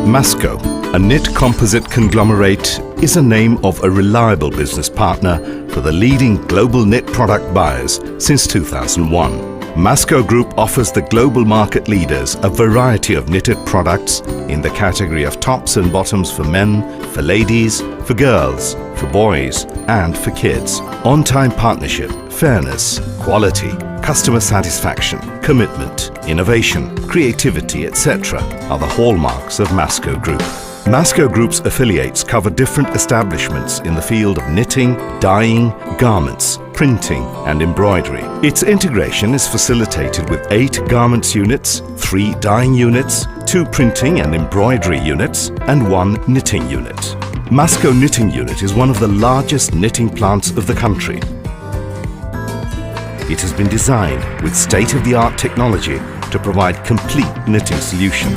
Masco, a knit composite conglomerate, is a name of a reliable business partner for the leading global knit product buyers since 2001. Masco Group offers the global market leaders a variety of knitted products in the category of tops and bottoms for men, for ladies, for girls, for boys and for kids. On-time partnership, fairness, quality, customer satisfaction, commitment, innovation, creativity, etc. are the hallmarks of Masco Group. Masco Group's affiliates cover different establishments in the field of knitting, dyeing, garments, printing and embroidery. Its integration is facilitated with 8 garments units, 3 dyeing units, 2 printing and embroidery units and 1 knitting unit. Masco Knitting Unit is one of the largest knitting plants of the country. It has been designed with state-of-the-art technology to provide complete knitting solution.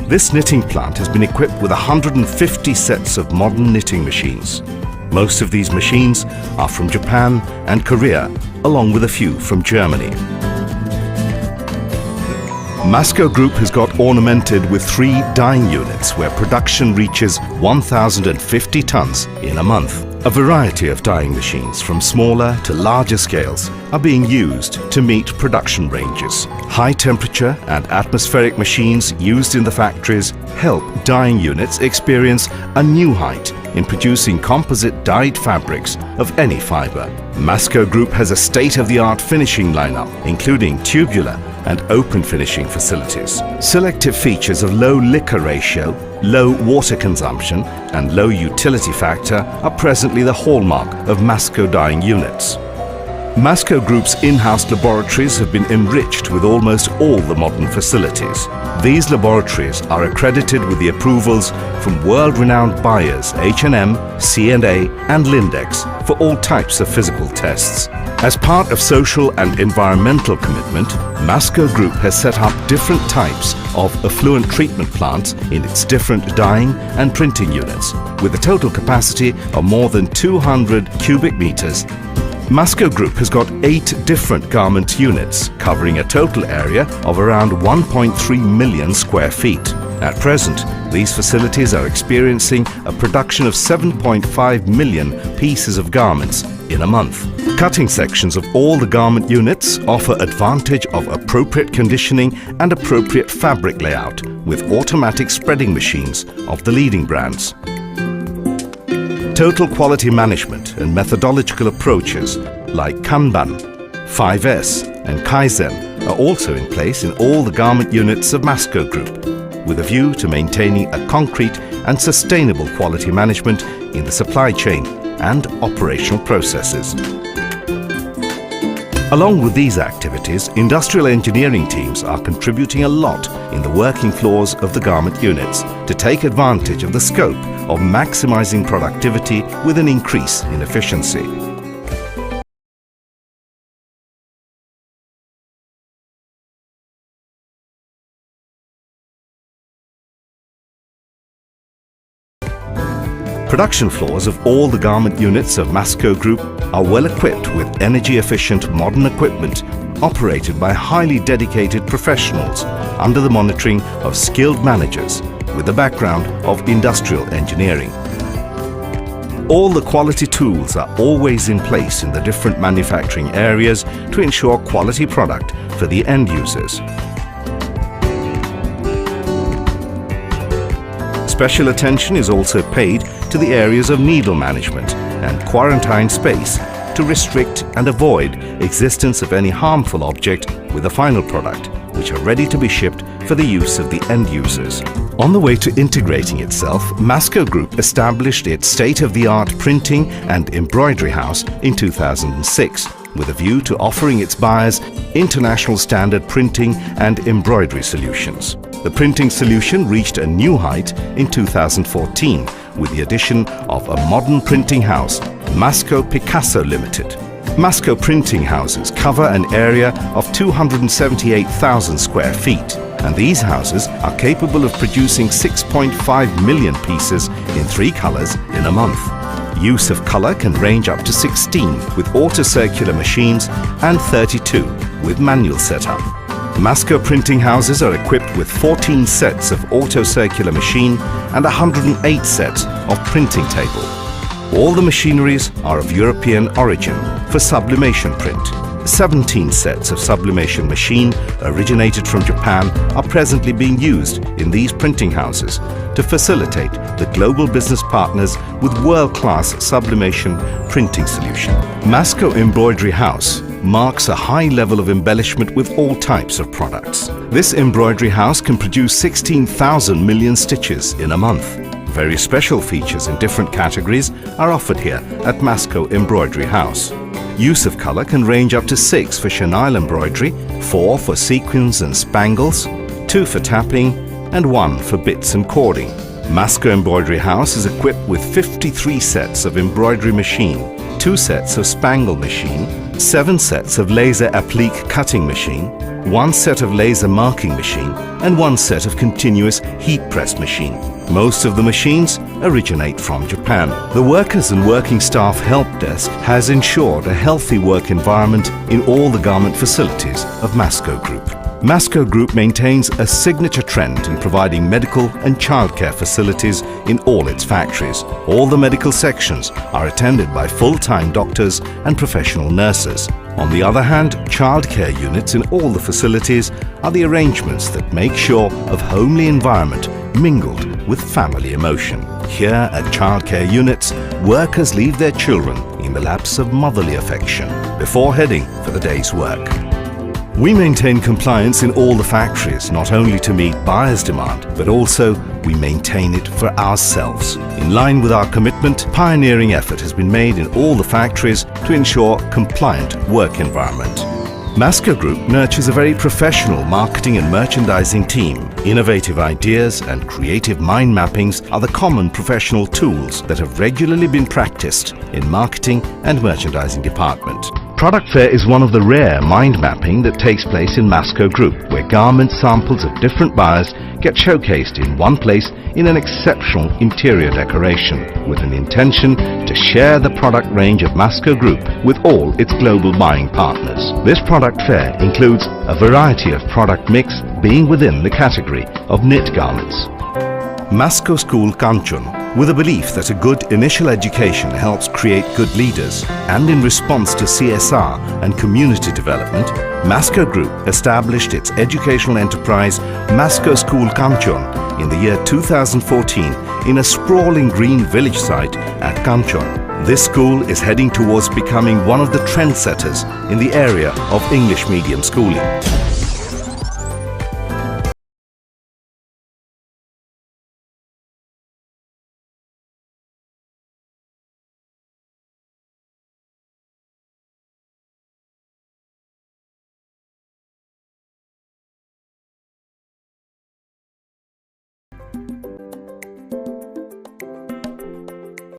This knitting plant has been equipped with 150 sets of modern knitting machines. Most of these machines are from Japan and Korea, along with a few from Germany. Masco Group has got ornamented with 3 dyeing units where production reaches 1,050 tons in a month. A variety of dyeing machines from smaller to larger scales are being used to meet production ranges. High temperature and atmospheric machines used in the factories help dyeing units experience a new height in producing composite dyed fabrics of any fiber. Masco Group has a state-of-the-art finishing lineup, including tubular and open finishing facilities. Selective features of low liquor ratio, low water consumption and low utility factor are presently the hallmark of Masco dyeing units. Masco Group's in-house laboratories have been enriched with almost all the modern facilities. These laboratories are accredited with the approvals from world-renowned buyers H&M, C&A and Lindex for all types of physical tests. As part of social and environmental commitment, Masco Group has set up different types of effluent treatment plants in its different dyeing and printing units, with a total capacity of more than 200 cubic meters. Masco Group has got 8 different garment units, covering a total area of around 1.3 million square feet. At present, these facilities are experiencing a production of 7.5 million pieces of garments in a month. Cutting sections of all the garment units offer advantage of appropriate conditioning and appropriate fabric layout with automatic spreading machines of the leading brands. Total quality management and methodological approaches like Kanban, 5S and Kaizen are also in place in all the garment units of Masco Group, with a view to maintaining a concrete and sustainable quality management in the supply chain and operational processes. Along with these activities, industrial engineering teams are contributing a lot in the working floors of the garment units to take advantage of the scope of maximizing productivity with an increase in efficiency. Production floors of all the garment units of Masco Group are well equipped with energy-efficient modern equipment operated by highly dedicated professionals under the monitoring of skilled managers with a background of industrial engineering. All the quality tools are always in place in the different manufacturing areas to ensure quality product for the end users. Special attention is also paid to the areas of needle management and quarantine space to restrict and avoid existence of any harmful object with the final product, which are ready to be shipped for the use of the end users. On the way to integrating itself, Masco Group established its state-of-the-art printing and embroidery house in 2006, with a view to offering its buyers international standard printing and embroidery solutions. The printing solution reached a new height in 2014 with the addition of a modern printing house, Masco Picasso Ltd. Masco printing houses cover an area of 278,000 square feet, and these houses are capable of producing 6.5 million pieces in 3 colors in a month. Use of color can range up to 16 with auto-circular machines and 32 with manual setup. Masco printing houses are equipped with 14 sets of auto-circular machine and 108 sets of printing table. All the machineries are of European origin for sublimation print. 17 sets of sublimation machine originated from Japan are presently being used in these printing houses to facilitate the global business partners with world-class sublimation printing solution. Masco Embroidery House marks a high level of embellishment with all types of products. This embroidery house can produce 16,000 million stitches in a month. Very special features in different categories are offered here at Masco Embroidery House. Use of color can range up to 6 for chenille embroidery, 4 for sequins and spangles, 2 for tapping and 1 for bits and cording. Masco Embroidery House is equipped with 53 sets of embroidery machine, 2 sets of spangle machine, 7 sets of laser applique cutting machine, 1 set of laser marking machine and 1 set of continuous heat press machine. Most of the machines originate from Japan. The workers and working staff help desk has ensured a healthy work environment in all the garment facilities of Masco Group. Masco Group maintains a signature trend in providing medical and childcare facilities in all its factories. All the medical sections are attended by full-time doctors and professional nurses. On the other hand, childcare units in all the facilities are the arrangements that make sure of homely environment mingled with family emotion. Here at childcare units, workers leave their children in the laps of motherly affection before heading for the day's work. We maintain compliance in all the factories, not only to meet buyers' demand, but also we maintain it for ourselves. In line with our commitment, pioneering effort has been made in all the factories to ensure compliant work environment. Masco Group nurtures a very professional marketing and merchandising team. Innovative ideas and creative mind mappings are the common professional tools that have regularly been practiced in marketing and merchandising department. Product fair is one of the rare mind mapping that takes place in Masco Group, where garment samples of different buyers get showcased in one place in an exceptional interior decoration, with an intention to share the product range of Masco Group with all its global buying partners. This product fair includes a variety of product mix being within the category of knit garments. Masco School Kanchon, with a belief that a good initial education helps create good leaders, and in response to CSR and community development, Masco Group established its educational enterprise Masco School Kanchon in the year 2014 in a sprawling green village site at Kanchon. This school is heading towards becoming one of the trendsetters in the area of English medium schooling.